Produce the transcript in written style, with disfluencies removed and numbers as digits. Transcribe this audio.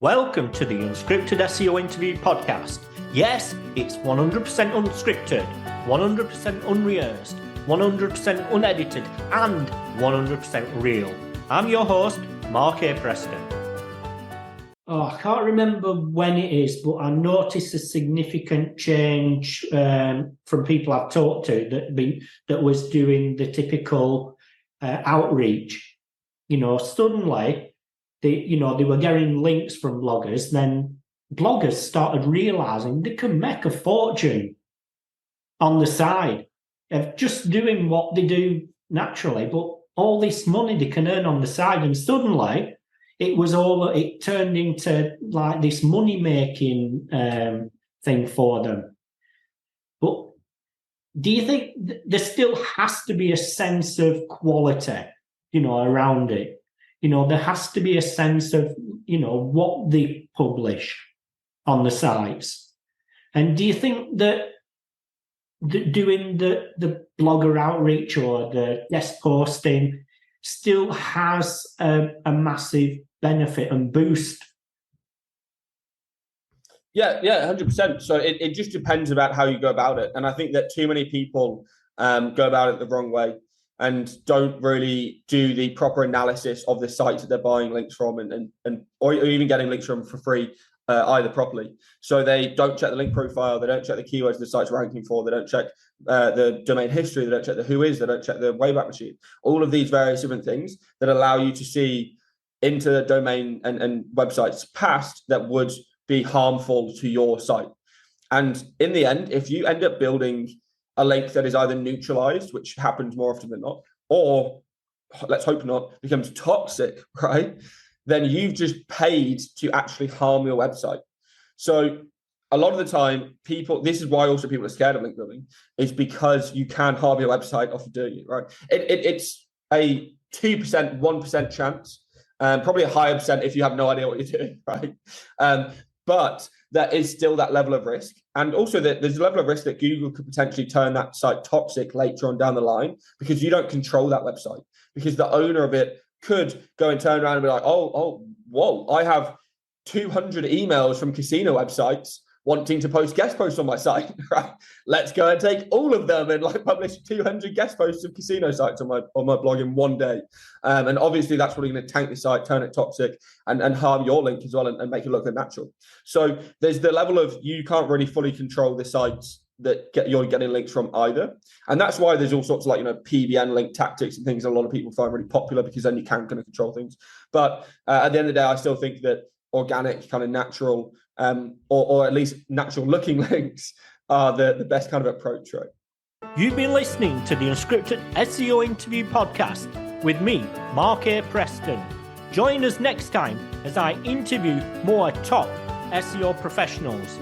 Welcome to the Unscripted SEO Interview Podcast. Yes, it's 100% unscripted, 100% unrehearsed, 100% unedited, and 100% real. I'm your host, Mark A. Preston. I can't remember when it is, but I noticed a significant change from people I've talked to that was doing the typical outreach. Suddenly, they were getting links from bloggers. Then bloggers started realizing they can make a fortune on the side of just doing what they do naturally, but all this money they can earn on the side. And suddenly it turned into like this money-making thing for them. But do you think there still has to be a sense of quality, around it? There has to be a sense of, what they publish on the sites. And do you think that doing the blogger outreach or the guest posting still has a massive benefit and boost? Yeah, 100%. So it just depends about how you go about it. And I think that too many people go about it the wrong way and don't really do the proper analysis of the sites that they're buying links from or even getting links from for free either properly. So they don't check the link profile, they don't check the keywords the site's ranking for, they don't check the domain history, they don't check the whois, they don't check the Wayback Machine. All of these various different things that allow you to see into the domain and websites past that would be harmful to your site. And in the end, if you end up building a link that is either neutralized, which happens more often than not, or let's hope not, becomes toxic, right? Then you've just paid to actually harm your website. So a lot of the time, this is why also people are scared of link building, is because you can harm your website off of doing it, right? It's a 2%, 1% chance, probably a higher percent if you have no idea what you're doing, right? But there is still that level of risk. And also there's a level of risk that Google could potentially turn that site toxic later on down the line because you don't control that website, because the owner of it could go and turn around and be like, whoa, I have 200 emails from casino websites wanting to post guest posts on my site, right? Let's go and take all of them and publish 200 guest posts of casino sites on my blog in one day. And obviously that's probably going to tank the site, turn it toxic and harm your link as well and make it look unnatural. So there's the level of you can't really fully control the sites that you're getting links from either. And that's why there's all sorts of PBN link tactics and things a lot of people find really popular, because then you can kind of control things. But at the end of the day, I still think that organic, kind of natural, or at least natural looking links are the best kind of approach, right? You've been listening to the Unscripted SEO Interview Podcast with me, Mark A. Preston. Join us next time as I interview more top SEO professionals.